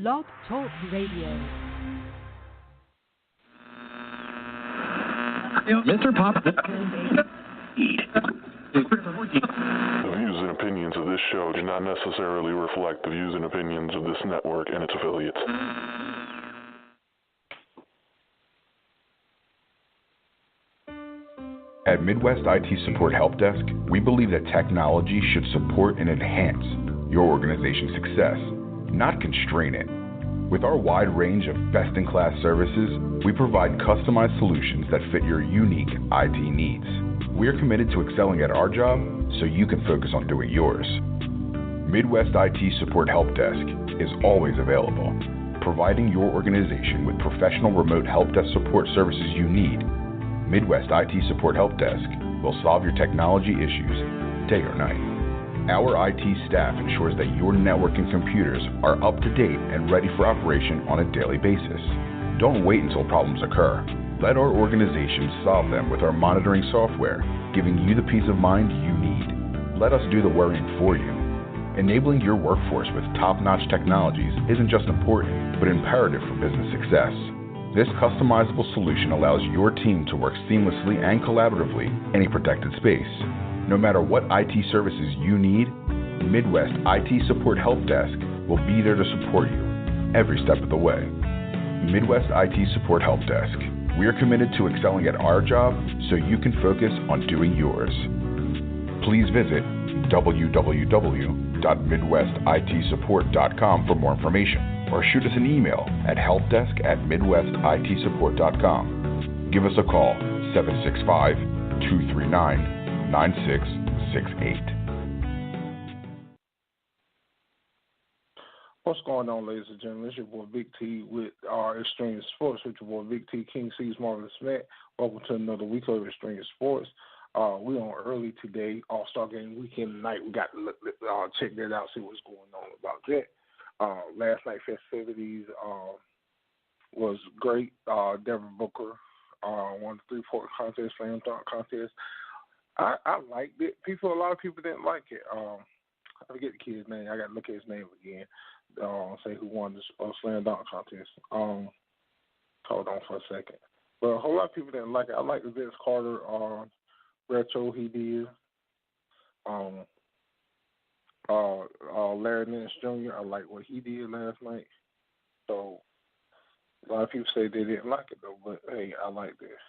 Blog Talk Radio. Mr. Pop. The views and opinions of this show do not necessarily reflect the views and opinions of this network and its affiliates. At Midwest IT Support Help Desk, we believe that technology should support and enhance your organization's success, not constrain it. With our wide range of best-in-class services, we provide customized solutions that fit your unique IT needs. We are committed to excelling at our job so you can focus on doing yours. Midwest IT Support Help Desk is always available, providing your organization with professional remote help desk support services you need. Midwest IT Support Help Desk will solve your technology issues day or night. Our IT staff ensures that your network and computers are up to date and ready for operation on a daily basis. Don't wait until problems occur. Let our organization solve them with our monitoring software, giving you the peace of mind you need. Let us do the worrying for you. Enabling your workforce with top-notch technologies isn't just important, but imperative for business success. This customizable solution allows your team to work seamlessly and collaboratively in a protected space. No matter what IT services you need, Midwest IT Support Help Desk will be there to support you every step of the way. Midwest IT Support Help Desk. We are committed to excelling at our job so you can focus on doing yours. Please visit www.midwestitsupport.com for more information, or shoot us an email at helpdesk@midwestitsupport.com. Give us a call, 765-239-9668. What's going on, ladies and gentlemen? It's your boy Big T with our Extreme Sports with your boy Big T, King Cees, Marvelous Matt. Welcome to another week of Extreme Sports. We on early today, All-Star Game weekend tonight. We got to check that out, see what's going on about that. Last night festivities was great. Devin Booker won the three-point contest, slam dunk contest. I liked it. A lot of people didn't like it. I forget the kid's name. I got to look at his name again. Say who won the slam dunk contest. Hold on for a second. But a whole lot of people didn't like it. I like the Vince Carter retro he did. Larry Nance Jr., I like what he did last night. So a lot of people say they didn't like it though, but hey, I like this.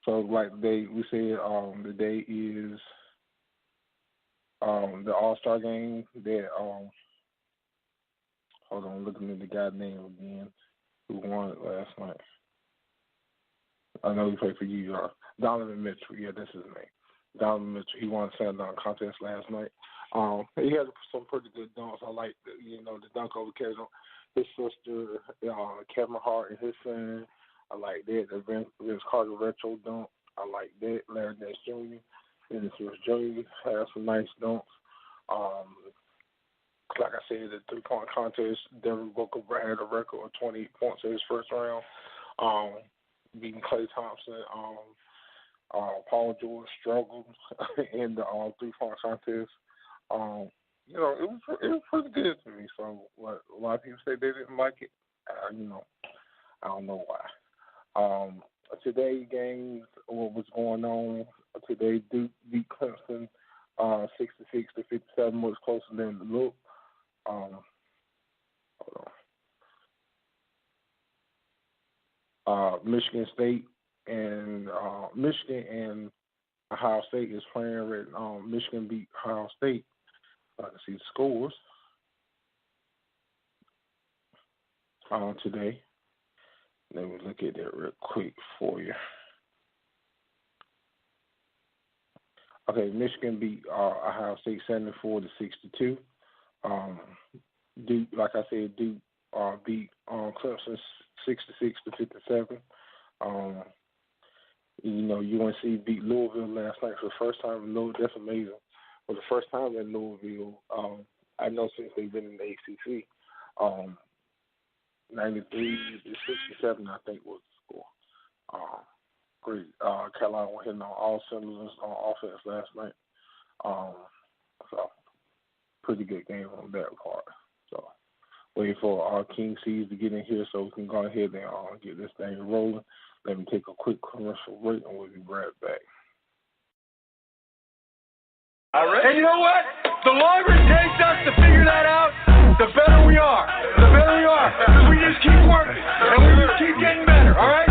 So like we said, the day is the All-Star Game that hold on, looking at the guy's name again who won it last night. I know he played for you, Donovan Mitchell. Yeah, that's his name. Donovan Mitchell. He won the slam dunk contest last night. He had some pretty good dunks. I like the dunk over his sister, Kevin Hart, and his son. I like that. The Vince Carter retro dunk. I like that. Larry Nance Jr. and Vince Jr. had some nice dunks. Like I said, the three-point contest, Devin Booker had a record of 28 points in his first round, beating Klay Thompson. Paul George struggled in the three-point contest. It was pretty good to me. So a lot of people say they didn't like it. I don't know why. Today games, what was going on today? Duke beat Clemson 66-57, much closer than it looked. Hold on. Michigan State and Michigan and Ohio State is playing. Michigan beat Ohio State. I can see the scores today. Let me look at that real quick for you. Okay, Michigan beat Ohio State 74-62. Duke, like I said, Duke beat Clemson 66-57. UNC beat Louisville last night for the first time in Louisville. That's amazing. For the first time in Louisville, I know since they've been in the ACC. 93-67, I think, was the score. Great. Carolina went hitting on all cylinders on offense last night. So, pretty good game on that part. So waiting for our King Cees to get in here so we can go ahead and get this thing rolling. Let me take a quick commercial break, and we'll be right back. All right. And you know what? The longer it takes us to figure that out, the better we are. The better we are. Because we just keep working, and we just keep getting better, all right?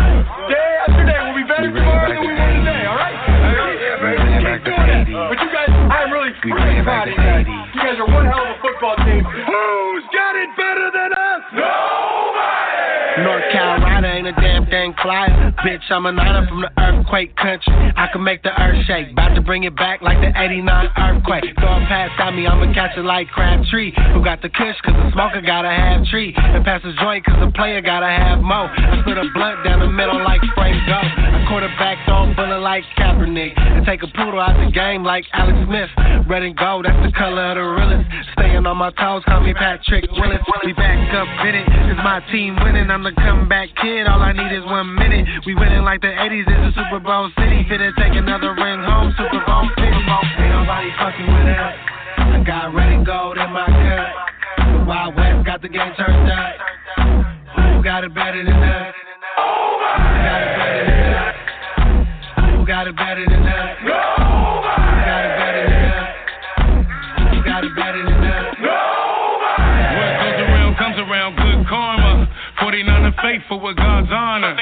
Day after day. We'll be better tomorrow than we were today, all right? Keep doing that. But you guys, I'm really proud of you guys. You guys are one hell of a football team. Who's got it better than us? Nobody! North Carolina ain't a damn thing fly. Bitch, I'm a niner from the earthquake country. I can make the earth shake. About to bring it back like the 89 earthquake. Throw a pass at me, I'ma catch it like Crabtree. Who got the kush, cause the smoker gotta have tree. And pass the joint, cause the player gotta have mo. I split a blunt down the middle like Frank Go. I quarterback throw a bullet like Kaepernick. And take a poodle out the game like Alex Smith. Red and gold, that's the color of the realest. Staying on my toes, call me Patrick Willis. We back up in it, it's my team winning. I'm the comeback kid, all I need is 1 minute. We winning like the 80s, it's a Super Bowl city. Finna take another ring home, Super Bowl 50. Ain't nobody fucking with us. I got red and gold in my cut. The Wild West got the game turned up. Who got it better than us? Who got it better than us? Who got it better than us? Who got it better than us? Who got it better than us? What goes around comes around, good karma. 49 faithful with God's honor.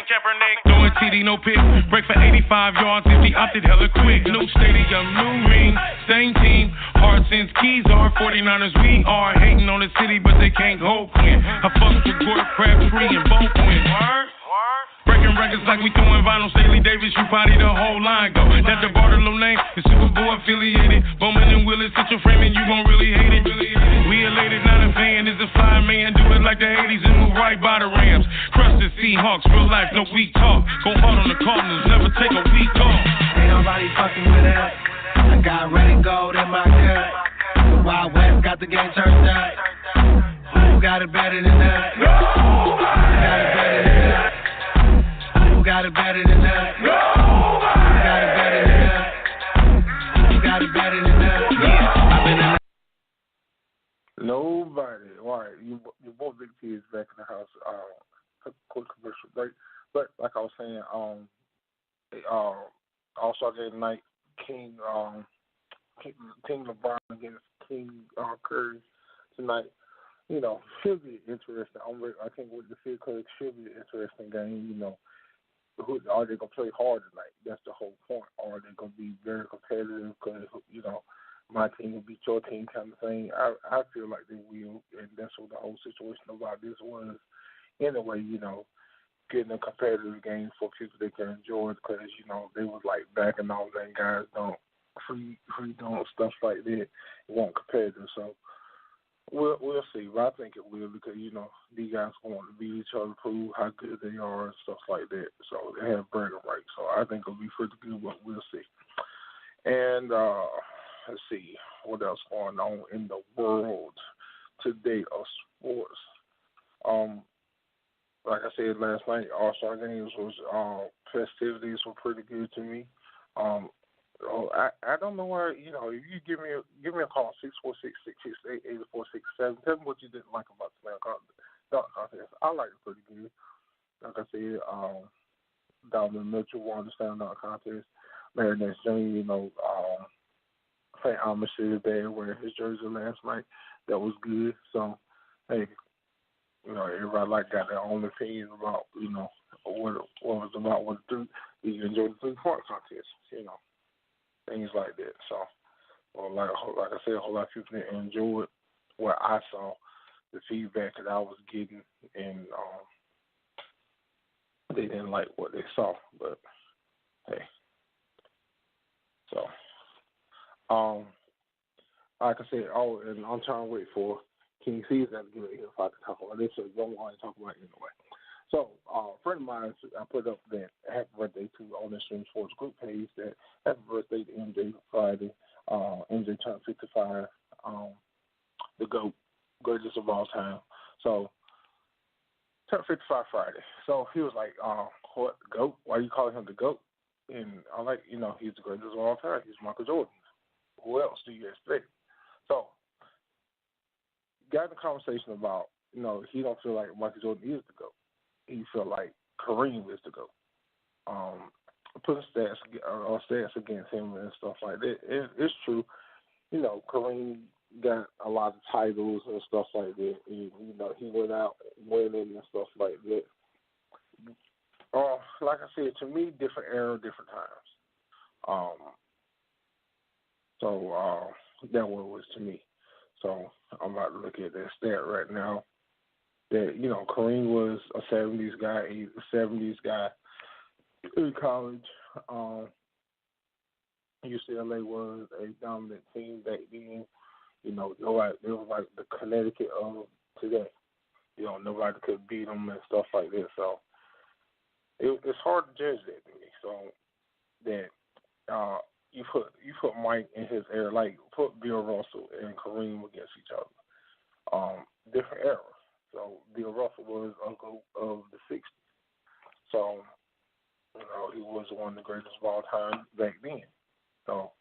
Throwing TD, no pick. Break for 85 yards if he opted hella quick. New stadium, new ring, same team. Hard since Keys are 49ers, we are. Hating on the city, but they can't hold Quinn. I fucked with Gordon Crabtree and both win. Breaking records like we throwing vinyl. Staley Davis, you probably the whole line go. That's the Bartolo name, the Super Bowl affiliated. Bowman and Willis, sit your frame and you gon' really hate it. We elated, not a fan, is a fly man. Do it like the 80s and move right by the Rams. Crush the Seahawks, real life, no weak talk. Go hard on the Cardinals, never take a week off. Ain't nobody fucking with us. I got red and gold in my cut. The Wild West got the game turned up. Who got it better than us? Who got it better than us? Who got it better than us? Who got it better than us? Who got it better than us? Yeah, I've been in. Nobody. All right, you both Big T is back in the house. Quick commercial break. But like I was saying, All-Star Game tonight, King LeBron against King Curry tonight. You know, should be interesting. I can't wait to see it because it should be an interesting game. You know, are they gonna play hard tonight? That's the whole point. Are they gonna be very competitive? Because you know, my team will beat your team, kind of thing. I feel like they will, and that's what the whole situation about this was. Anyway, you know, getting a competitive game for people they can enjoy because you know they was like back and all that guys don't free don't stuff like that. It won't competitive, so. We'll see, but I think it will because, you know, these guys want to beat each other, prove how good they are and stuff like that. So they have bragging rights. So I think it'll be pretty good, but we'll see. And let's see what else going on in the world today of sports. Like I said last night, All-Star Games was festivities were pretty good to me. I don't know why, you know, if you give me a call, 646-668-8467. Tell me what you didn't like about the dunk contest. I liked it pretty good. Like I said, Donovan Mitchell won the slam dunk contest. Larry Nance Jr., you know, St. Thomas is there wearing his jersey last night. That was good. So, hey, you know, everybody got their own opinion about, you know, what it was about with the you enjoy the three-point contest, you know. Things like that. So, well, like I said, a whole lot of people didn't enjoy what I saw, the feedback that I was getting, and they didn't like what they saw. But hey, so like I said, and I'm trying to wait for King Cees to get it here if I can talk about this. So don't want to talk about it anyway. So, a friend of mine, I put up that happy birthday to on the Extremesportsw group page that happy birthday to MJ Friday. MJ turned 55, the GOAT, greatest of all time. So, turned 55 Friday. So, he was like, what, GOAT? Why are you calling him the GOAT? And I'm like, you know, he's the greatest of all time. He's Michael Jordan. Who else do you expect? So, got in the conversation about, he don't feel like Michael Jordan is the GOAT. He felt like Kareem is the GOAT. Putting stats against him and stuff like that. It's true. Kareem got a lot of titles and stuff like that. He went out winning and stuff like that. Like I said, to me, different era, different times. So that one was to me. So I'm about to look at that stat right now. That Kareem was a 70s guy in college. UCLA was a dominant team back then. Nobody, it was like the Connecticut of today. Nobody could beat them and stuff like that. So it's hard to judge that to me. So that you put Mike in his era, like put Bill Russell and Kareem against each other. Different era. So Bill Russell was a GOAT of the 60s. So he was one of the greatest of all time back then. So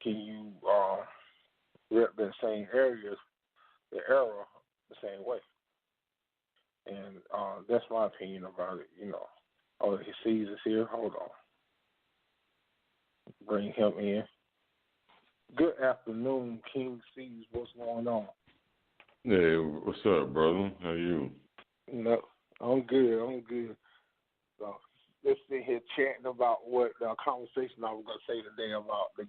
can you rep that same era the same way? And that's my opinion about it. Oh, Cees is here. Hold on. Bring him in. Good afternoon, King Cees. What's going on? Hey, what's up, brother? How you? No, I'm good. So let's sit here chatting about what the conversation I was gonna say today about the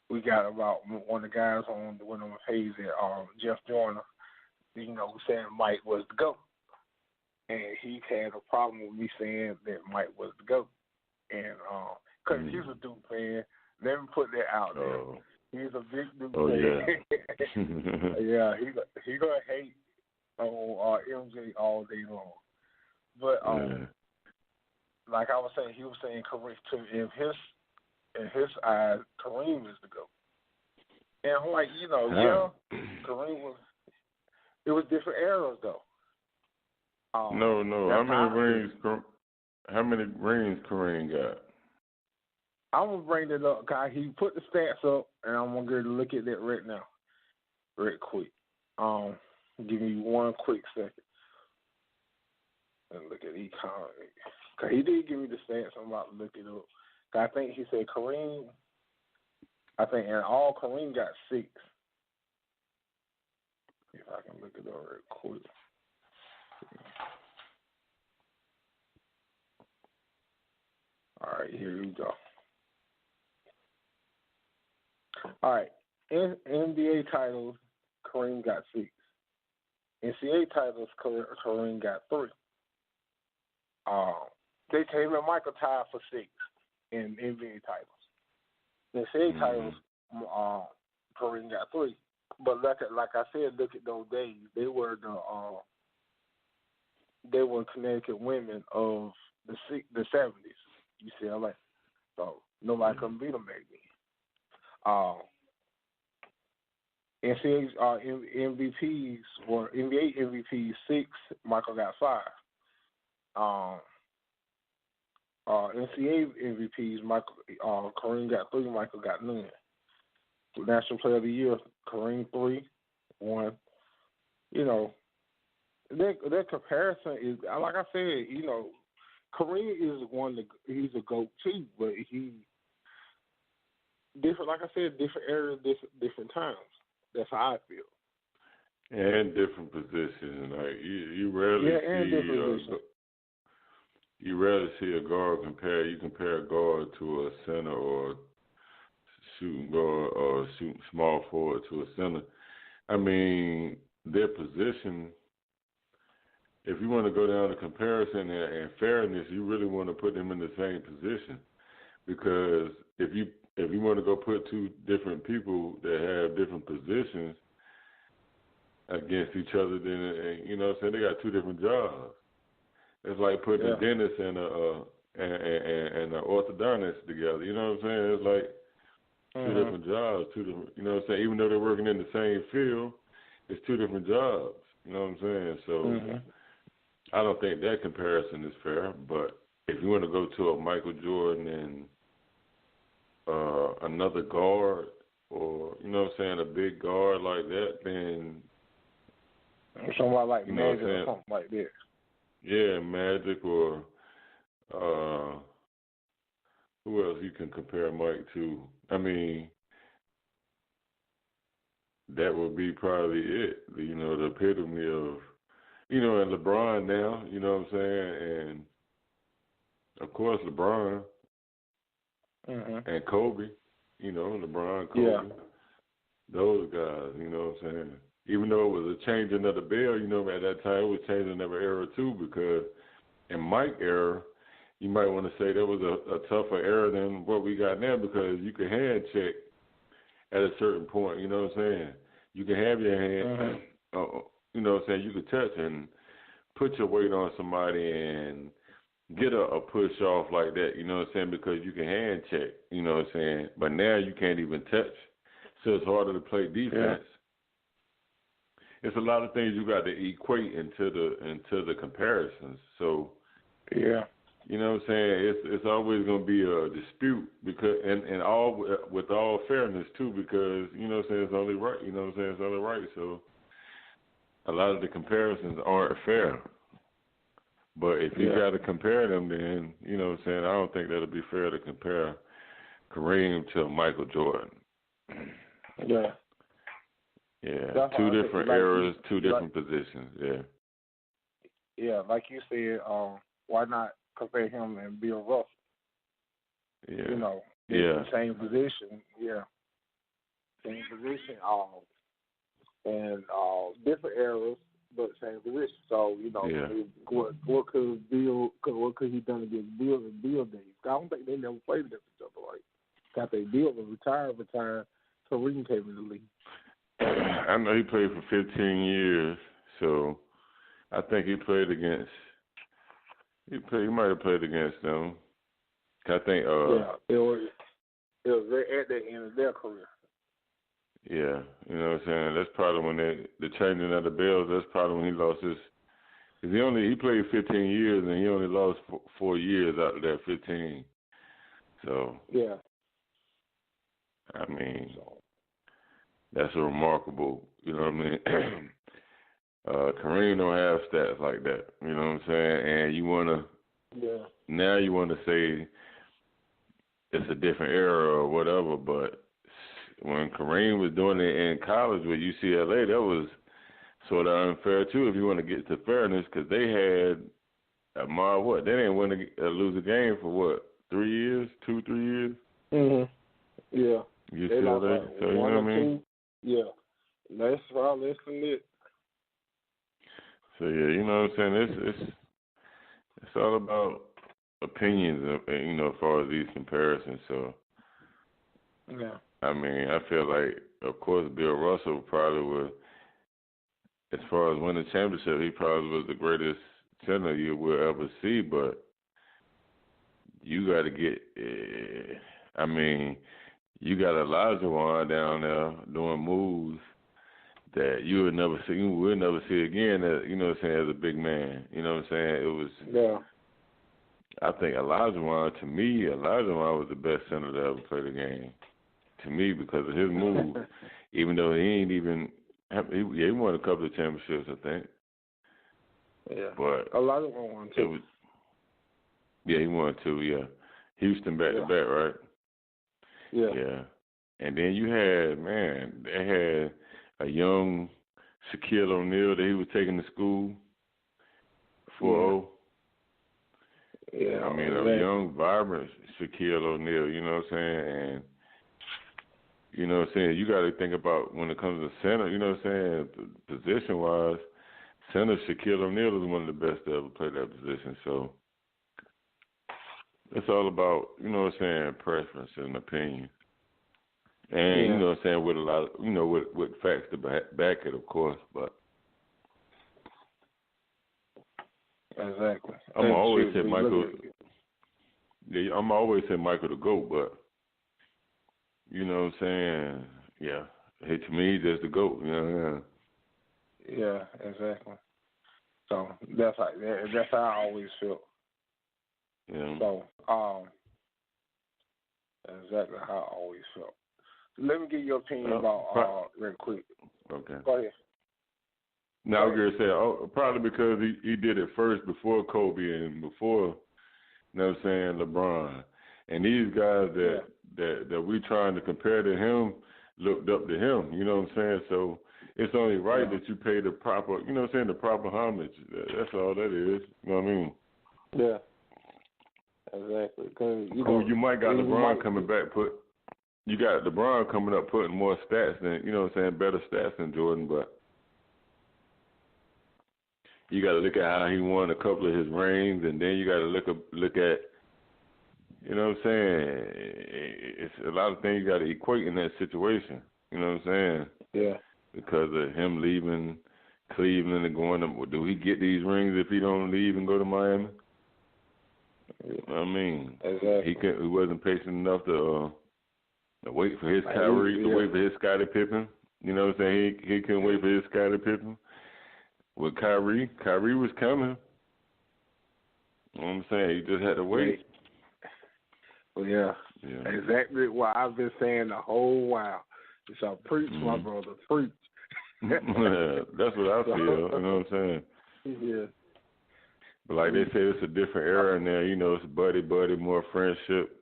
we got about one of the guys on one of my pages, Jeff Joyner. Saying Mike was the GOAT, and he had a problem with me saying that Mike was the GOAT, and because he's a Duke fan, let me put that out there. He's a big Duke fan. Yeah, he gonna hate on MJ all day long. But like I was saying, he was saying Kareem, in his eyes, Kareem is the GOAT. And I'm like, Kareem was. It was different eras though. No. How many rings Kareem got? I'm gonna bring it up, guy. He put the stats up, and I'm gonna go to look at that right now, real quick. Give me one quick second and look at each comment. Cause he did give me the stats. I'm about to look it up. I think he said Kareem. I think in all Kareem got 6. If I can look it up real quick. All right, here we go. All right, in NBA titles, Kareem got 6. NCAA titles, Kareem got 3. They came in Michael tied for 6 in NBA titles. The NCAA titles, Kareem got 3. But like I said, look at those days. They were Connecticut women of the 70s, UCLA. So nobody could beat them back then. NCAA MVPs or NBA MVPs 6. Michael got 5. NCAA MVPs, Kareem got 3. Michael got none. National Player of the Year, Kareem 3, 1. That comparison is, like I said, Kareem is he's a GOAT too, but he different. Like I said, different eras, different times. That's how I feel. And different positions. Like you rarely see a guard compare. You compare a guard to a center or shooting guard or shooting small forward to a center. I mean, their position, if you want to go down to comparison and fairness, you really want to put them in the same position. Because if you want to go put 2 different people that have different positions against each other, then they got 2 different jobs. It's like putting a dentist and an orthodontist together. You know what I'm saying? It's like 2 different jobs, 2 different, even though they're working in the same field, it's 2 different jobs, you know what I'm saying? So I don't think that comparison is fair, but if you want to go to a Michael Jordan and another guard, or you know what I'm saying, a big guard like that, then somebody like you know Magic or something like that. Yeah, Magic or who else you can compare Mike to? I mean, that would be probably it. You know, the epitome of, you know, and LeBron now, you know what I'm saying? And, of course, LeBron and Kobe, you know, LeBron, Kobe. Yeah. Those guys, you know what I'm saying? Even though it was a changing of the bell, you know, at that time it was changing of an era too, because in Mike's era, you might want to say there was a tougher era than what we got now, because you could hand check at a certain point, you know what I'm saying? You can have your hand, you know what I'm saying, you could touch and put your weight on somebody and get a push off like that, you know what I'm saying, because you can hand check, you know what I'm saying? But now you can't even touch, so it's harder to play defense. Yeah. It's a lot of things you got to equate into the comparisons. So, yeah, you know what I'm saying. It's always going to be a dispute, because and all with all fairness too, because you know what I'm saying, it's only right. You know what I'm saying, it's only right. So a lot of the comparisons aren't fair. But if you got to compare them, then you know what I'm saying, I don't think that'll be fair to compare Kareem to Michael Jordan. Yeah. Yeah, that's two different eras, two different positions. Yeah. Yeah, like you said, why not compare him and Bill Russell? Yeah. You know, the same position. Yeah. Same position. And different eras, but same position. So you know, what could he done against Bill and Bill days? I don't think they never played against each other. Like, got they Bill was retired, Kareem came in the league. I know he played for 15 years, so I think he played against. He might have played against them. I think. It was at the end of their career. Yeah, you know what I'm saying. That's probably when the changing of the bells. That's probably when he lost his. Cause he played 15 years and he only lost 4 years out of that 15. So. Yeah. I mean. That's a remarkable, you know what I mean? Kareem don't have stats like that, you know what I'm saying? And now you want to say it's a different era or whatever, but when Kareem was doing it in college with UCLA, that was sort of unfair too, if you want to get to fairness, because they had, they didn't lose a game for 3 years, 2-3 years? Mm-hmm. Yeah. UCLA, so you know what I mean? Yeah, that's all. Less than it. So yeah, you know what I'm saying. It's all about opinions, you know, as far as these comparisons. So yeah, I mean, I feel like, of course, Bill Russell probably was, as far as winning championship, he probably was the greatest center you will ever see. But you got to get, I mean. You got Olajuwon down there doing moves that you would never see. You will never see again. You know what I'm saying, as a big man. You know what I'm saying. It was. Yeah. I think Olajuwon was the best center that ever played the game. To me, because of his move. Even though he ain't even. He won a couple of championships, I think. Yeah. But Olajuwon won too. He won too. Yeah. Houston back to back, right? Yeah. Yeah. And then they had a young Shaquille O'Neal that he was taking to school for. Yeah. I mean, a young, vibrant Shaquille O'Neal, you know what I'm saying? And, you know what I'm saying, you got to think about when it comes to center, you know what I'm saying, position-wise, center Shaquille O'Neal is one of the best to ever play that position. So it's all about, you know what I'm saying, preference and opinion. And, you know what I'm saying, with a lot of, you know, with facts to back it, of course, but. Exactly. I'm always say Michael. Yeah, I'm always say Michael the GOAT, but, you know what I'm saying, yeah. Hey, to me, he's just the GOAT, you know what I mean? Yeah, exactly. So that's how I always feel. Yeah. So, exactly how I always felt. let me get your opinion about real quick. Okay. Go ahead. Now I was gonna say probably because he did it first before Kobe and before, you know what I'm saying, LeBron. And these guys that we trying to compare to him looked up to him, you know what I'm saying? So it's only right that you pay the proper, you know what I'm saying, the proper homage. That's all that is, you know what I mean? Yeah. Exactly. Cause, you might got LeBron coming back, you got LeBron coming up putting more stats than, you know what I'm saying, better stats than Jordan, but you got to look at how he won a couple of his rings, and then you got to look at, you know what I'm saying, it's a lot of things you got to equate in that situation, you know what I'm saying? Yeah. Because of him leaving Cleveland and going to, do he get these rings if he don't leave and go to Miami? I mean, exactly. He wasn't patient enough to wait for his Kyrie, to wait for his Scottie Pippen. You know what I'm saying? He couldn't wait for his Scottie Pippen. With Kyrie was coming. You know what I'm saying? He just had to wait. Well, yeah. Exactly what I've been saying the whole while. So preach, my brother, preach. That's what I feel. You know what I'm saying? Yeah. But like they say, it's a different era now. You know, it's buddy, more friendship.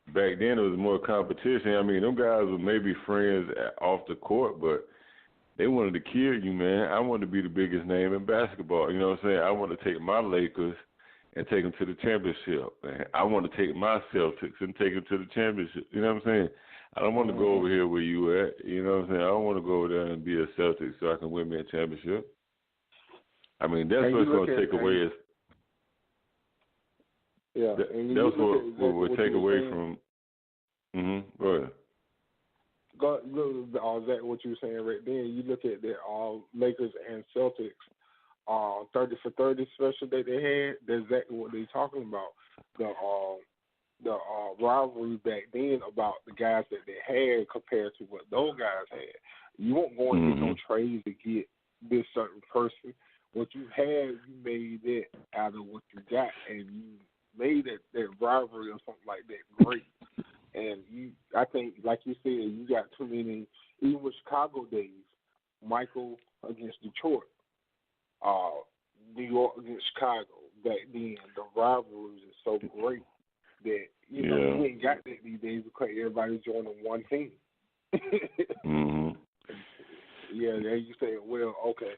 Back then, it was more competition. I mean, them guys were maybe friends off the court, but they wanted to kill you, man. I wanted to be the biggest name in basketball. You know what I'm saying? I want to take my Lakers and take them to the championship. Man. I want to take my Celtics and take them to the championship. You know what I'm saying? I don't want to go over here where you at. You know what I'm saying? I don't want to go over there and be a Celtic so I can win me a championship. I mean, that's what's going to take away is. Yeah, that's what would take away from. Go ahead. That what you were saying right then. You look at the Lakers and Celtics, 30 for 30 special that they had. That's exactly what they're talking about. The rivalry back then about the guys that they had compared to what those guys had. You won't go and get no trades to get this certain person. What you had, you made it out of what you got, and you made that rivalry or something like that great. And I think, like you said, you got too many, even with Chicago days, Michael against Detroit, New York against Chicago. Back then, the rivalries is so great that, you ain't got that these days because everybody's joining one team. Yeah, then you say, well, okay.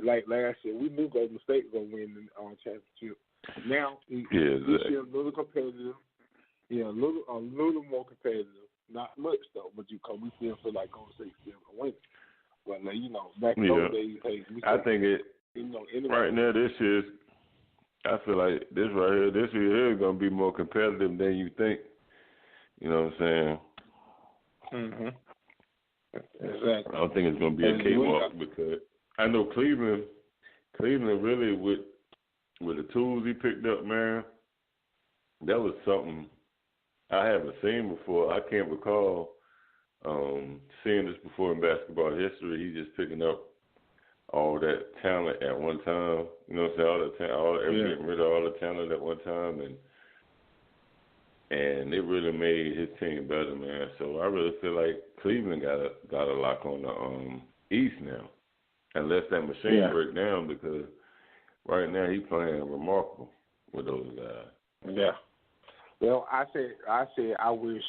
Like last year, we knew Golden State was going to win the championship. Now, this year, a little competitive. Yeah, a little more competitive. Not much, though, but we still feel like Golden State still going to win. But, back in those days, I think right now, this year, I feel like this year is going to be more competitive than you think. You know what I'm saying? Exactly. I don't think it's going to be a cakewalk because I know Cleveland really with the tools he picked up, man, that was something I haven't seen before. I can't recall seeing this before in basketball history. He's just picking up all that talent at one time. You know what I'm saying? Getting rid of all the talent at one time, and it really made his team better, man. So I really feel like Cleveland got a lock on the East now, unless that machine break down, because right now he's playing remarkable with those guys. Yeah. Well, I wish,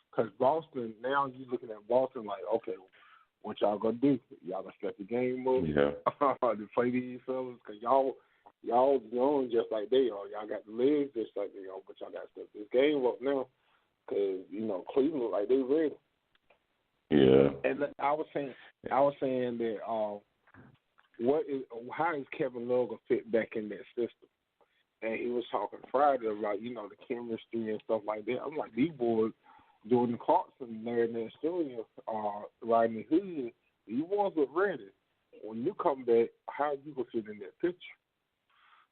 because Boston, now you're looking at Boston like, okay, what y'all going to do? Y'all going to step the game up to play these fellas? Because y'all young just like they are. Y'all got the legs just like they are, but y'all got to step this game up now because, Cleveland, like, they ready. Yeah. And I was saying that how is Kevin Love going to fit back in that system? And he was talking Friday about, the chemistry and stuff like that. I'm like, these boys, Jordan Clarkson, Larry Nance Rodney Hood, these boys are ready. When you come back, how you going to fit in that picture?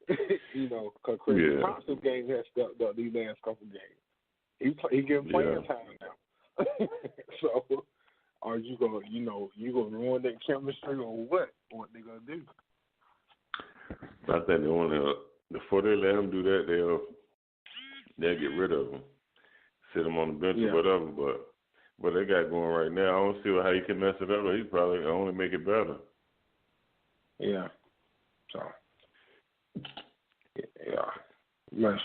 Because Chris Thompson's game has stepped up these last couple games. He getting playing time now. So, are you going to ruin that chemistry or what? What they going to do? I think they want to. Before they let him do that, they'll get rid of him, sit him on the bench or whatever. But what they got going right now. I don't see how he can mess it up. He probably only make it better. Yeah. So, yeah. Yes.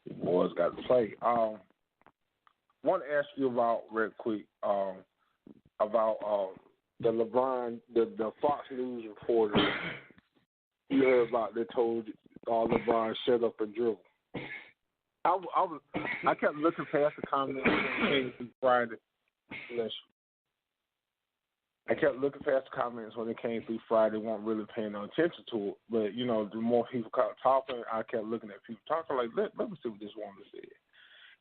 The boys got to play. Want to ask you about real quick about the LeBron, the Fox News reporter. You heard about they told LeBron shut up and dribble. I kept looking past the comments when it came through Friday. I kept looking past the comments when it came through Friday, weren't really paying no attention to it. But, you know, the more people kept talking, I kept looking at people talking like, let me see what this woman said.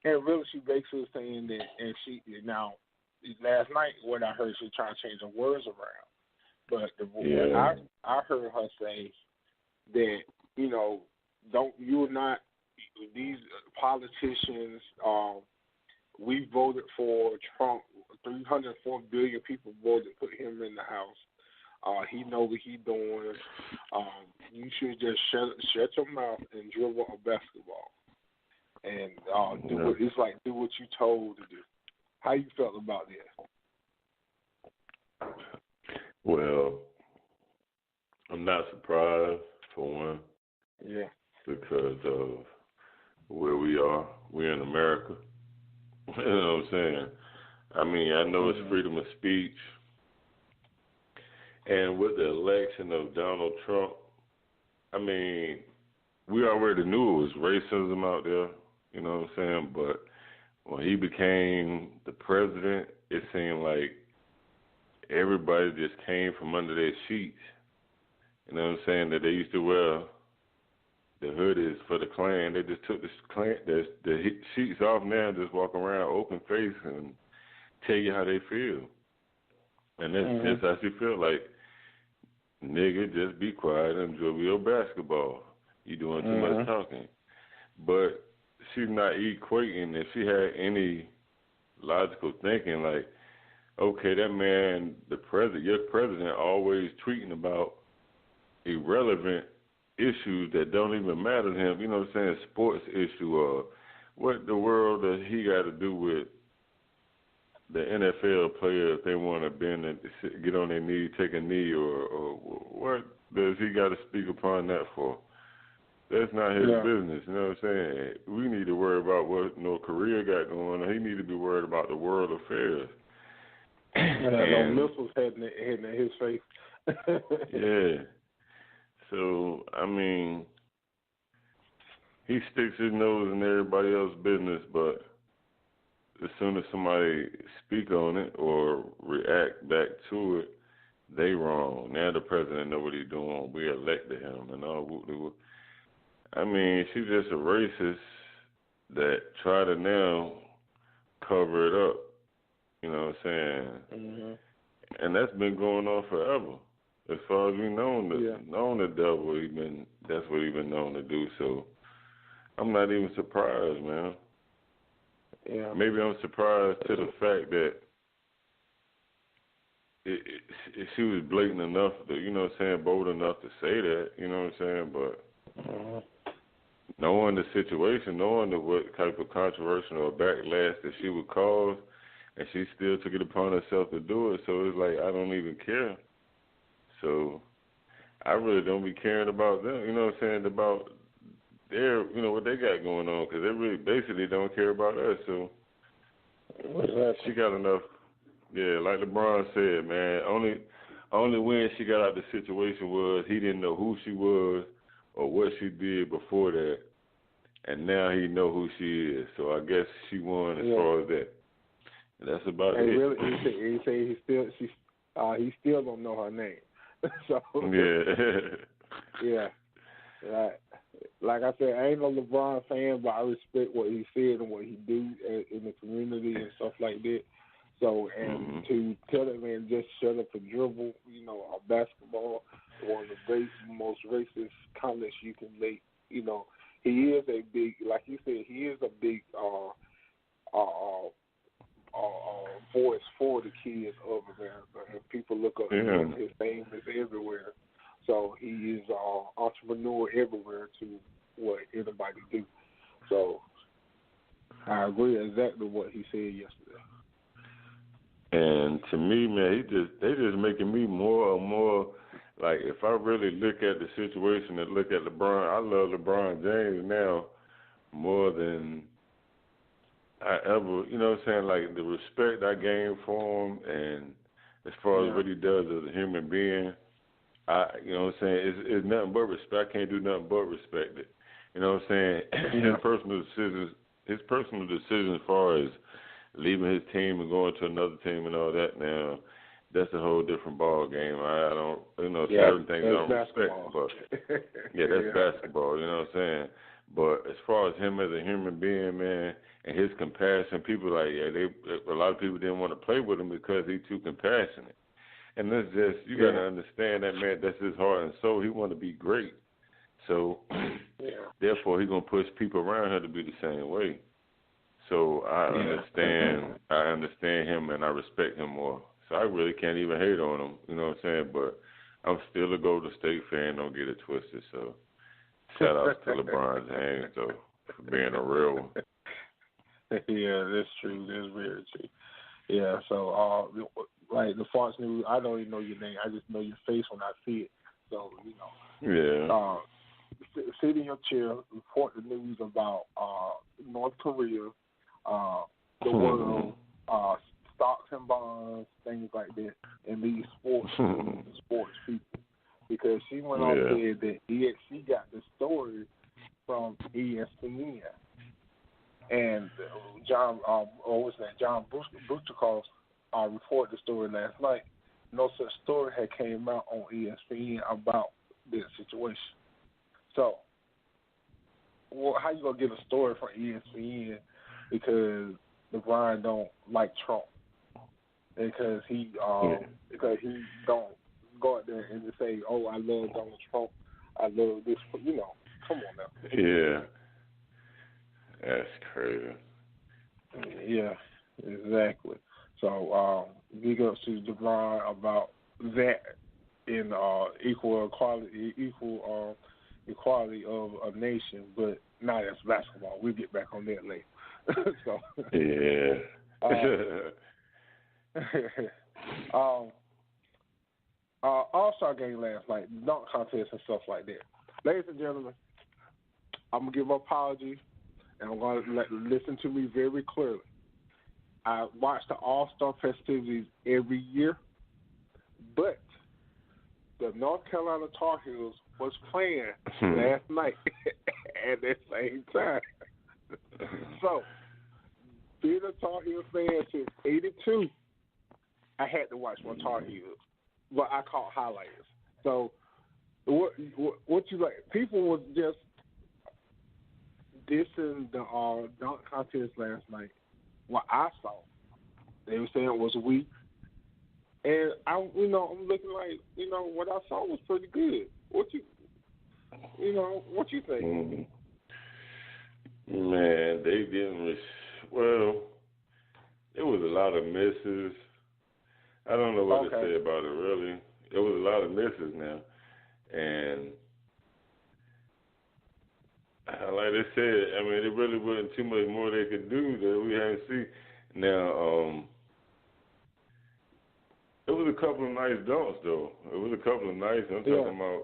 And really, she basically was saying that, and she, now, last night, what I heard, she was trying to change her words around. But I heard her say that, you know, these politicians, we voted for Trump. 304 billion people voted, put him in the house. He know what he doing. You should just shut your mouth and dribble a basketball. And do what you told to do. How you felt about that? Well, I'm not surprised for one. Yeah. Because of where we are. We're in America. You know what I'm saying? I mean, I know it's freedom of speech. And with the election of Donald Trump, I mean, we already knew it was racism out there, you know what I'm saying? But when he became the president, it seemed like everybody just came from under their sheets. You know what I'm saying? That they used to wear the hoodies for the Klan. They just took the sheets off now and just walk around open face and tell you how they feel. And that's how she feel like, nigga, just be quiet and dribble your basketball. You doing too much talking. But she's not equating. If she had any logical thinking, like, okay, that man, your president, always tweeting about irrelevant issues that don't even matter to him. You know what I'm saying? Sports issue or what the world does he got to do with the NFL player if they want to bend and get on their knee, take a knee, or what does he got to speak upon that for? That's not his business, you know what I'm saying? We need to worry about what North Korea got going on. He need to be worried about the world affairs. No missiles heading at his face. Yeah. So, I mean, he sticks his nose in everybody else's business, but as soon as somebody speak on it or react back to it, they wrong. Now the president know what he's doing. We elected him and all. I mean, she's just a racist that try to now cover it up. You know what I'm saying? And that's been going on forever. As far as we know the devil, that's what he's been known to do. So I'm not even surprised, man. Yeah. Maybe I'm surprised to the fact that she was blatant enough to, you know what I'm saying, bold enough to say that, you know what I'm saying, but knowing the situation, knowing what type of controversial or backlash that she would cause, and she still took it upon herself to do it, so it's like, I don't even care. So I really don't be caring about them, you know what I'm saying, about their, you know, what they got going on, because they really basically don't care about us. So she got enough. Yeah, like LeBron said, man, only when she got out of the situation was he didn't know who she was or what she did before that, and now he know who she is. So I guess she won as far as that. And that's about it. Really, he still don't know her name. So yeah. Like I said, I ain't no LeBron fan, but I respect what he said and what he do in the community and stuff like that. So, and to tell that man just shut up and dribble, you know, a basketball, one of the most racist comments you can make. You know, he is a big, like you said, he is a big voice for the kids of America, and people look up to him. His name is everywhere. So he is entrepreneur everywhere to what anybody do. So I agree exactly what he said yesterday. And to me, man, they just making me more and more like, if I really look at the situation and look at LeBron, I love LeBron James now more than I ever, you know what I'm saying, like the respect I gained for him, and as far as what he does as a human being, you know what I'm saying, it's nothing but respect. I can't do nothing but respect it. You know what I'm saying? His personal decisions as far as leaving his team and going to another team and all that, now that's a whole different ball game. I don't, you know, certain things I don't respect, but that's basketball. You know what I'm saying? But as far as him as a human being, man, and his compassion, people like, a lot of people didn't want to play with him because he's too compassionate. And that's just, you got to understand that, man, that's his heart and soul. He want to be great. So, therefore, he's going to push people around him to be the same way. So I understand him, and I respect him more. So I really can't even hate on him, you know what I'm saying? But I'm still a Golden State fan, don't get it twisted. So shout out to LeBron James, though, for being a real one. Yeah, that's true. That's very true. Yeah, so, like the Fox News, I don't even know your name. I just know your face when I see it. So, you know. Yeah. Sit in your chair, report the news about North Korea, the world, stocks and bonds, things like that, and these sports people. Because she went on and said that she got the story from ESPN. And John Buchikoff reported the story last night. No such story had came out on ESPN about this situation. So, how you gonna get a story from ESPN because LeBron don't like Trump, because he don't go out there and just say, "Oh, I love Donald Trump, I love this," you know? Come on now. Yeah, that's crazy. Yeah, exactly. So, big ups to LeBron about that in equality of a nation, but not as basketball. We'll get back on that later. So, All-Star game last night, dunk contest and stuff like that. Ladies and gentlemen, I'm going to give an apology, and I'm going to listen to me very clearly. I watch the All-Star festivities every year, but the North Carolina Tar Heels was playing last night at the same time. So, being a Tar Heel fan since '82, I had to watch my Tar Heels, but I caught highlights. So, what you like? People were just dissing the dunk contest last night. What I saw, they were saying it was weak. And I'm looking like, what I saw was pretty good. What you think? Man, they didn't. Well, it was a lot of misses. I don't know what to say about it, really. It was a lot of misses now, and like they said, I mean, there really wasn't too much more they could do that we haven't seen. Now, it was a couple of nice dunks, though. It was a couple of nice. I'm talking about,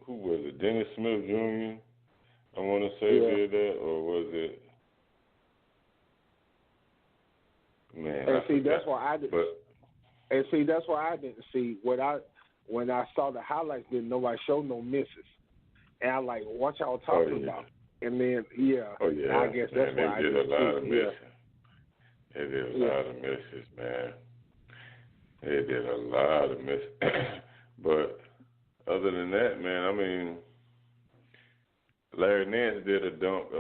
who was it? Dennis Smith Jr. I want to say did that, or was it? Man, and see, that's why I didn't. And see, that's why I didn't see when I saw the highlights. Didn't nobody show no misses, and I like what y'all talking about. And then I guess that's why I didn't see. They did a lot of misses, man. They did a lot of misses. But other than that, man, I mean, Larry Nance did a dunk.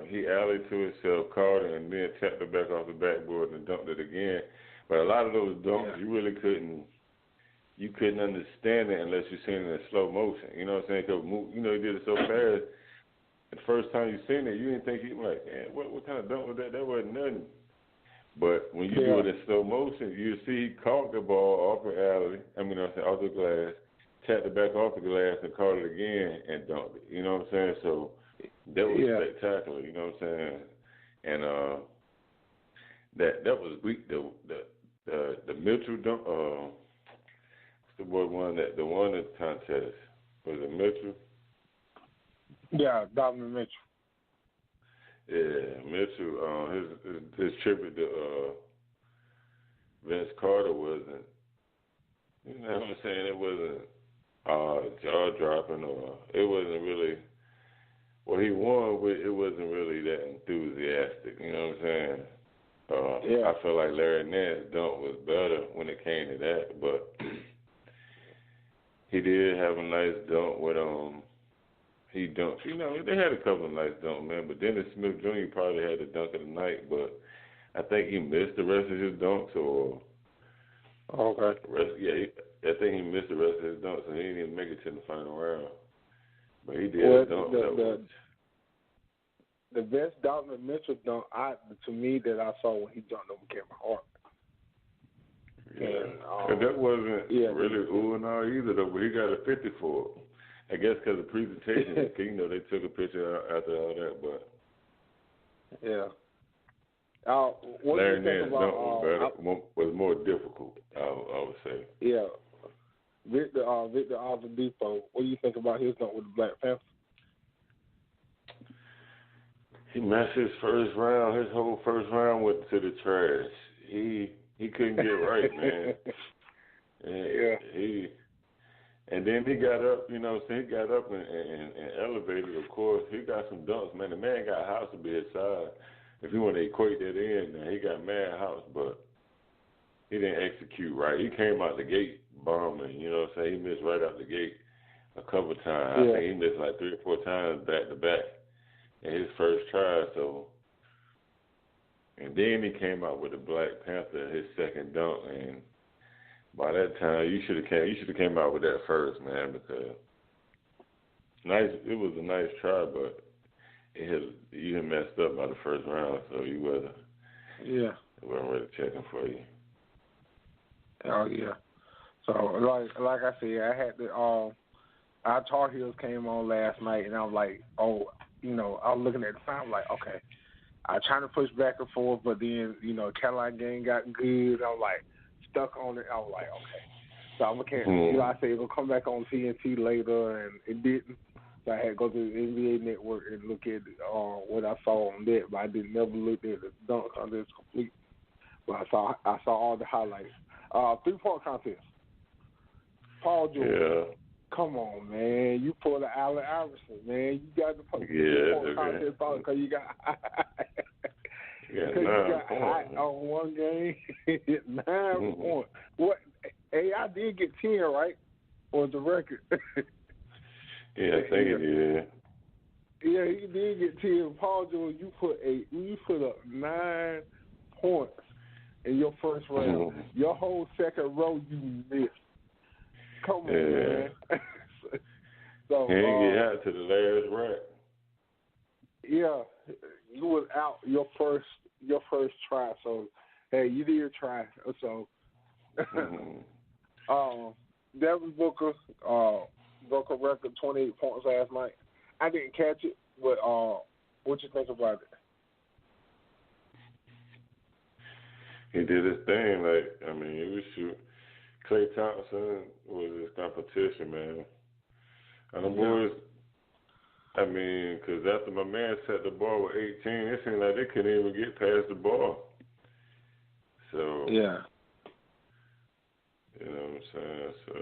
He alleyed to himself, caught it, and then tapped it back off the backboard and dunked it again. But a lot of those dunks, you really couldn't understand it unless you seen it in slow motion. You know what I'm saying? Cause he did it so fast. The first time you seen it, you didn't think he like, man, what kind of dunk was that? That wasn't nothing. But when you do it in slow motion, you see he caught the ball off the alley. Off the glass, tapped it back off the glass and caught it again and dunked it. You know what I'm saying? So that was spectacular. You know what I'm saying? And That was weak. The Mitchell dunk. The boy won that. The one in the contest was it Mitchell? Yeah, Donovan Mitchell. Yeah, Mitchell. His tribute to Vince Carter wasn't. You know what I'm saying? It wasn't jaw dropping, or it wasn't really. Well, he won, but it wasn't really that enthusiastic. You know what I'm saying? Yeah. I feel like Larry Nance dunk was better when it came to that, but he did have a nice dunk with he dunked. You know, they had a couple of nice dunks, man. But Dennis Smith Jr. probably had the dunk of the night, but I think he missed the rest of his dunks, or okay. I think he missed the rest of his dunks, so he didn't even make it to the final round. But he did a dunk. The best Donovan Mitchell dunk, to me, that I saw when he dunked over Kevin Hart. Yeah, and that wasn't really ooh and ah either, though. But he got a 50 for it. I guess because the presentation, you know, they took a picture after all that. But yeah. Larry Nance dunk was more difficult, I would say. Yeah. Victor Oladipo, what do you think about his dunk with the Black Panther? He messed his first round. His whole first round went to the trash. He couldn't get right, man. And then he got up. You know, so he got up and elevated. Of course, he got some dunks, man. The man got house to be his side. If you want to equate that in, now he got mad house, but he didn't execute right. He came out the gate bombing. You know what I'm saying? He missed right out the gate a couple of times. I think he missed like 3 or 4 times back to back in his first try. So, and then he came out with the Black Panther, his second dunk, and by that time you should have came out with that first, man, because it was a nice try, but you had messed up by the first round, so you wasn't really checking for you. Oh yeah. So like I said, I had the our Tar Heels came on last night, and I was like, oh, you know, I was looking at the time like, okay, I trying to push back and forth, but then you know, Carolina game got good. I was like stuck on it. I was like, okay, so I'm gonna you know, I said it'll come back on TNT later, and it didn't. So I had to go to the NBA Network and look at what I saw on that, but I didn't never look at the dunk contest complete. But I saw all the highlights. 3-point contest. Paul George. Yeah. Come on, man. You pulled the Allen Iverson, man. You got the 3-point contest because you got hot on one game. 9 points. What? AI did get 10, right? On the record. Yeah, I think he did. Yeah, he did get 10. Paul George, you put up 9 points in your first round. Your whole second row you missed. Come on, man. So he didn't get hot to the last rack. Yeah, you was out your first try. So hey, you did try. So Devin Booker broke a record 28 points last night. I didn't catch it, but what you think about it? He did his thing. Like, I mean, he was shooting. Klay Thompson was his competition, man. And the boys, I mean, because after my man set the ball with 18, it seemed like they couldn't even get past the ball. So, yeah. You know what I'm saying? So,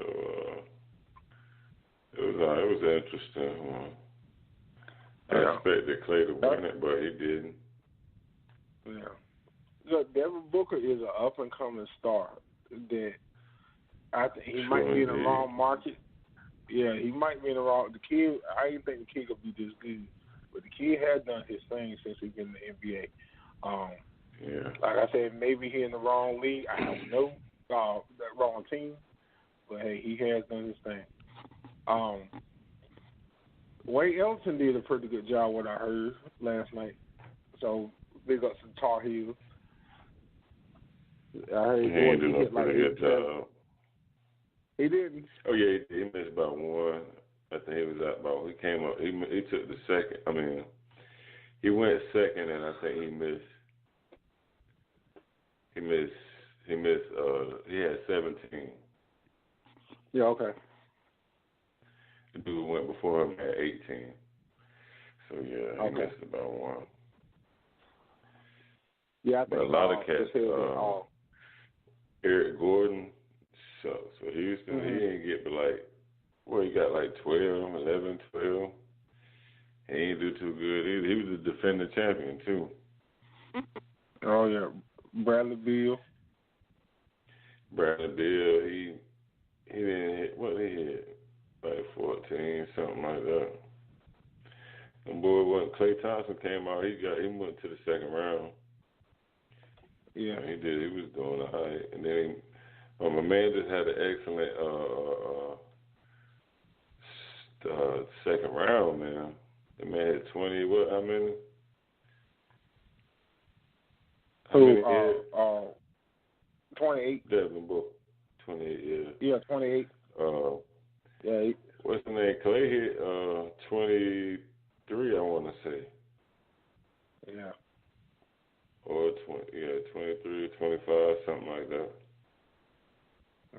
it was interesting. I expected Klay to win it, but he didn't. Yeah. Look, Devin Booker is an up-and-coming star that I think he might be in the wrong market. Yeah, he might be in the wrong. The kid, I didn't think the kid could be this good, but the kid has done his thing since he's been in the NBA. Like I said, maybe he in the wrong league. I don't know, that wrong team, but hey, he has done his thing. Wade Ellington did a pretty good job, what I heard last night. So big up to Tar Heels. I heard he did a pretty good job. He didn't. Oh yeah, he missed about one. I think he was at about. He came up. He took the second. I mean, he went second, and I think he missed. He missed. He had 17. Yeah. Okay. The dude went before him had 18. So yeah, he missed about one. Yeah, I think but a lot of cats. Eric Gordon, so Houston, he didn't get but he got 12, 11, 12. He didn't do too good either. He was the defending champion too. Oh yeah, Bradley Beal. He didn't hit. What he hit? 14, something like that. And boy, when Klay Thompson came out, he went to the second round. Yeah, he did. He was doing all right, and then my man just had an excellent second round, man. The man had 20. What? How many? Who? 28. Devin Booker. 28. Yeah. Yeah, 28. Yeah. What's the name? Clay hit 23. I want to say. Yeah. Or 23, 25, something like that.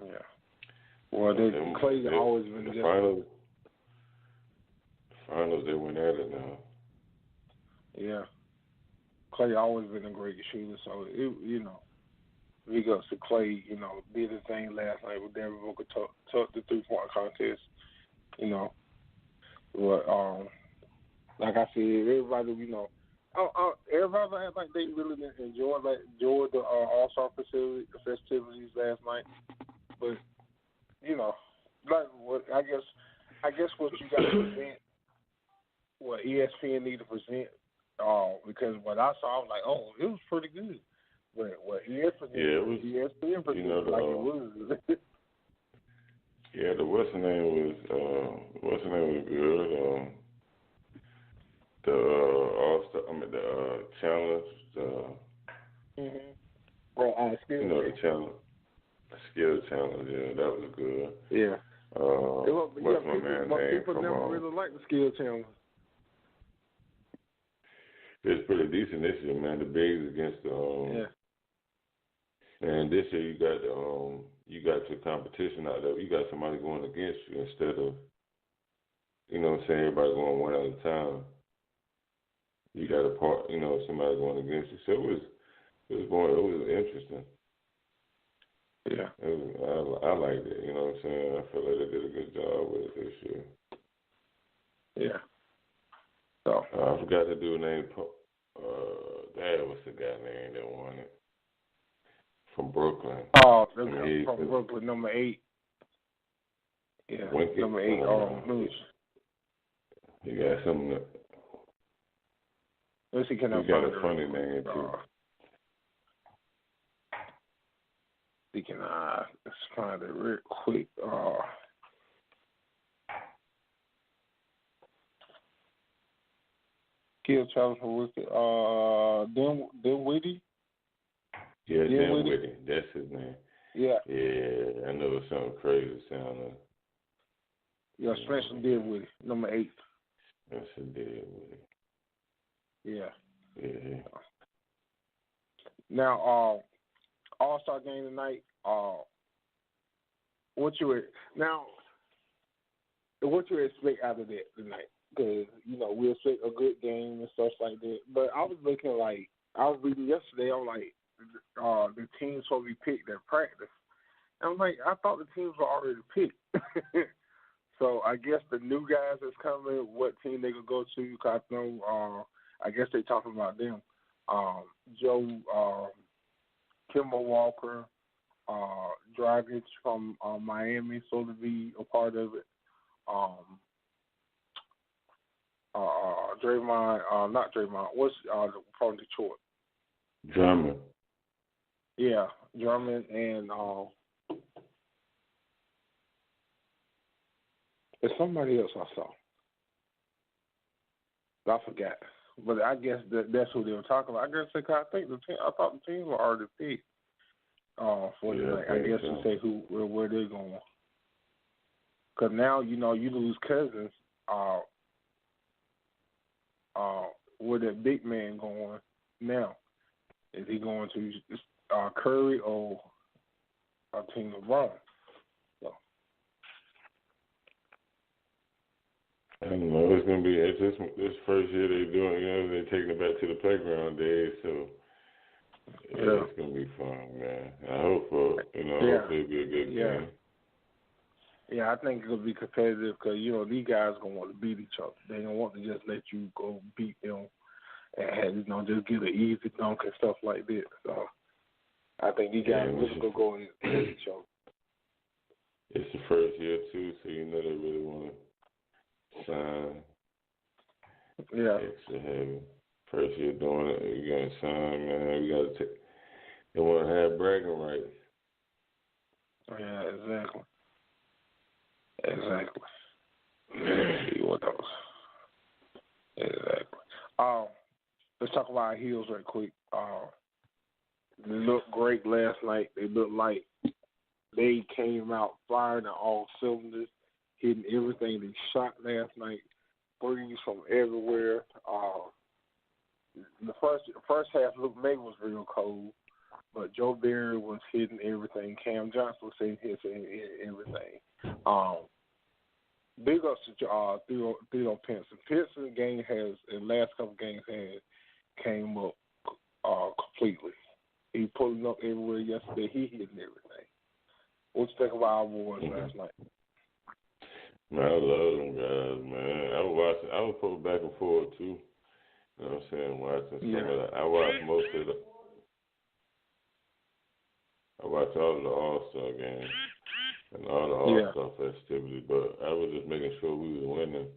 Yeah. Well, Clay's always been the finals. They went at it now. Yeah. Clay always been a great shooter, so big ups to Clay. Did his thing last night with Devin Booker, took the 3-point contest. But like I said, everybody everybody act like they really enjoyed the All-Star festivities last night. But I guess what you got to present, what ESPN need to present, because what I saw, I was like, oh, it was pretty good. But what ESPN presented, like it was. Yeah, the what's the name was good. The All-Star, the challenge, the challenge, skill challenge. Yeah, that was good. Yeah. What's my man's name? People never really like the skill challenge. It's pretty decent this year, man. The bigs against the And this year you got your competition out there. You got somebody going against you instead of, everybody going one at a time. You got somebody going against you. So it was interesting. Yeah. I liked it. You know what I'm saying? I feel like they did a good job with it this year. Yeah. So I forgot to do a name. What's the guy name that won it? From Brooklyn. Oh, from Brooklyn, number 8. Yeah, Winkett, number 8. Lewis. He got something. Let's see, can he got a funny name too. Let's find it real quick. Skill challenge for Wicked. Dinwiddie. Yeah, Dinwiddie. That's his name. Yeah. Yeah, I know it's something crazy sounding. Yeah, Spencer Dinwiddie, number 8. Spencer Dinwiddie. Yeah. Yeah. Now, All-Star game tonight. What you expect out of that tonight? Because we expect a good game and stuff like that. But I was reading yesterday. I'm like, the teams supposed to be picked at practice. And I'm like, I thought the teams were already picked. So I guess the new guys that's coming, what team they could go to? Cause I know, I guess they talking about them. Joe, Kemba Walker, Dragic from Miami, so to be a part of it. Draymond, not Draymond. What's from Detroit? Drummond. Yeah, Drummond and there's somebody else I saw. I forgot, but I guess that's who they were talking about. I guess I thought the teams were already picked for tonight. I guess to say where they're going. Because now you lose Cousins. Where that big man going now? Is he going to Curry or Team LeBron. So. I don't know. It's gonna be this first year they're doing. They're taking it back to the playground days. So it's gonna be fun, man. I hope hopefully it'll be a good game. Yeah, I think it'll be competitive because these guys gonna want to beat each other. They don't want to just let you go beat them and just get an easy dunk and stuff like that. So I think these guys really gonna go and hit each other. It's the first year too, so they really want to sign. Yeah. Extra heavy. First year doing it, you got to sign, man. We got to take. They want to have bragging rights. Yeah, exactly. See what else? Exactly. Let's talk about our Heels right quick. They looked great last night. They looked like they came out firing on all cylinders, hitting everything they shot last night. Threes from everywhere. The first half, Luke May was real cold, but Joe Barry was hitting everything. Cam Johnson was hitting everything. Big ups to Theo Pinson. Pinson game in the last couple games came up completely. He pulling up everywhere yesterday. He hitting everything. What you think about our boys last night? Man, I love them guys, man. I was putting back and forth too. You know what I'm saying? Watching some of that. I watched most of the. I watched all of the All-Star games and all the All-Star festivities, but I was just making sure we was winning.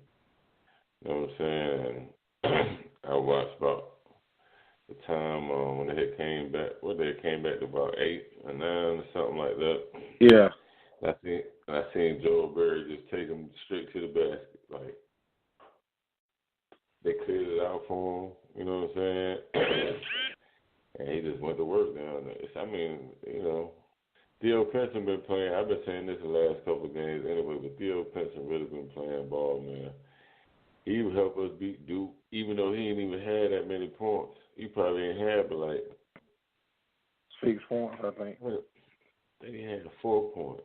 You know what I'm saying? And I watched about the time when they came back. They came back to about 8 or 9 or something like that. Yeah. I seen Joe Barry just take him straight to the basket. Like, they cleared it out for him, you know what I'm saying? And he just went to work down there. I mean, Theo Pinson been playing. I've been saying this the last couple of games anyway, but Theo Pinson really been playing ball, man. He would help us beat Duke, even though he ain't even had that many points. He probably ain't had but like 6 points, I think. I think he had 4 points.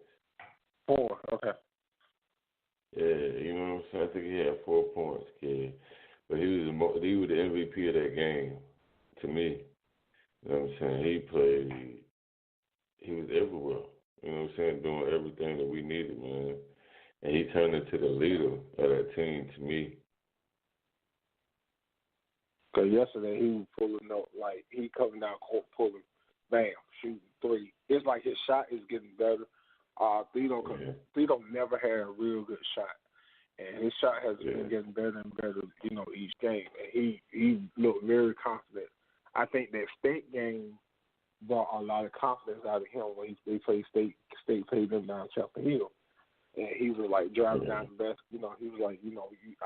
4, okay. Yeah, you know what I'm saying? I think he had 4 points, kid. But he was the MVP of that game, to me. You know what I'm saying? He was everywhere. You know what I'm saying? Doing everything that we needed, man. And he turned into the leader of that team, to me. Because yesterday he was pulling up, like, he coming down court pulling, bam, shooting 3. It's like his shot is getting better. Theo never had a real good shot. And his shot has been getting better and better, each game. And he looked very confident. I think that state game brought a lot of confidence out of him when they played state played them down Chapel Hill. And he was like driving down the best, he was like,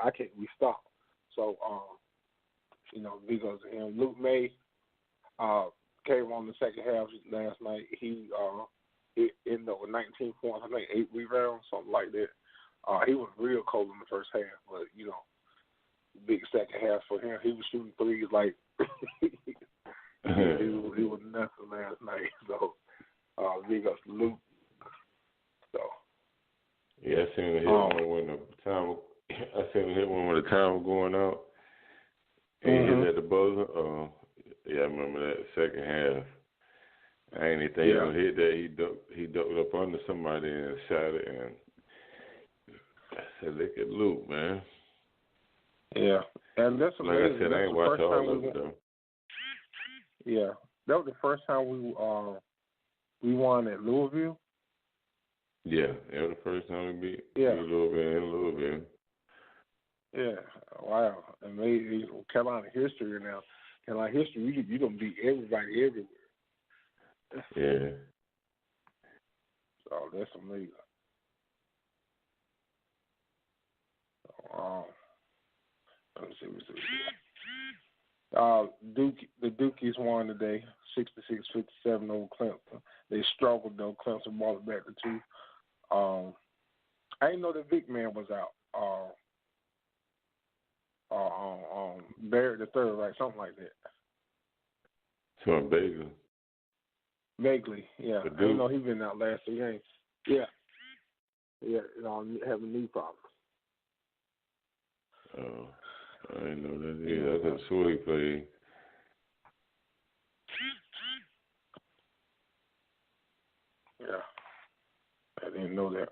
I can't stop. So, big ups to him. Luke May came on the second half last night. He ended up with 19 points, I think 8 rebounds, something like that. He was real cold in the first half, but, big second half for him. He was shooting threes like he was nothing last night. So, big ups to Luke. So. Yeah, I seen him hit one when the time. I seen him hit one when the time was going out. And he hit at the buzzer. I remember that second half. I ain't even think he was gonna hit that. He ducked up under somebody and shot it. And I said, "Look at Luke, man." Yeah, and that's amazing. Like I said, I ain't watched all of it though. Yeah, that was the first time we won at Louisville. Yeah, that was the first time we beat Louisville. Yeah, wow. And maybe Carolina history now. Carolina history, you don't beat everybody everywhere. Yeah. So that's amazing. Let me see. The Dukies won today, 66-57 over Clemson. They struggled though. Clemson brought it back to 2. I didn't know the big man was out. Barrett the third, right? Something like that. So Baker. Vaguely, yeah. I didn't know he been out last 3 games. Yeah. Yeah, having knee problems. Oh, I didn't know that either. I could have swore he played. Yeah. I didn't know that.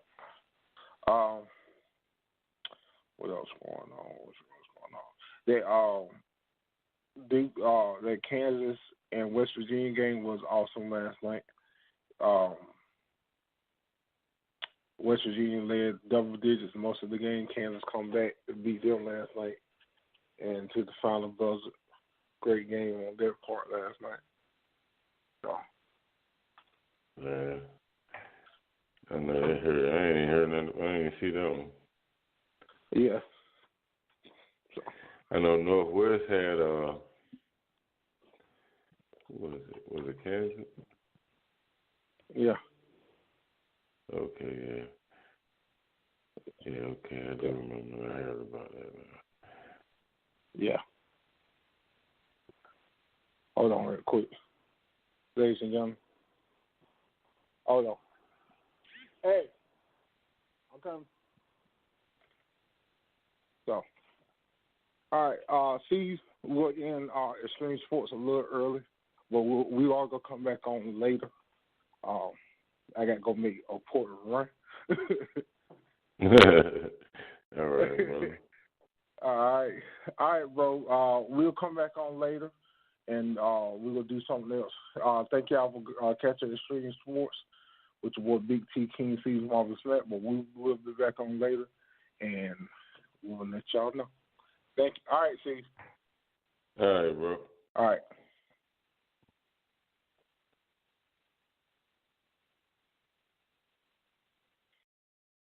What else going on? That Kansas and West Virginia game was awesome last night. West Virginia led double digits most of the game. Kansas come back and beat them last night and took the final buzzer. Great game on their part last night. So. Yeah. I know they heard. I ain't heard nothing. I ain't see that one. Yeah. So. I know Northwest had what is it? Was it Kansas? Yeah. Okay, yeah. Yeah, okay, I do remember. I heard about that, man. Yeah. Hold on real quick. Ladies and gentlemen. Hold on. Hey. I'm coming. So. All right, Cees, we're in Extreme Sports a little early, but we are going to come back on later. I got to go make a portal run. All right, brother. All right, bro. We'll come back on later, and we'll do something else. Thank y'all for catching Extreme Sports, which was Big T, King, Cees, Marvelous Matt, but we'll be back on later, and we'll let y'all know. Thank you. All right, Cees. All right, bro. All right.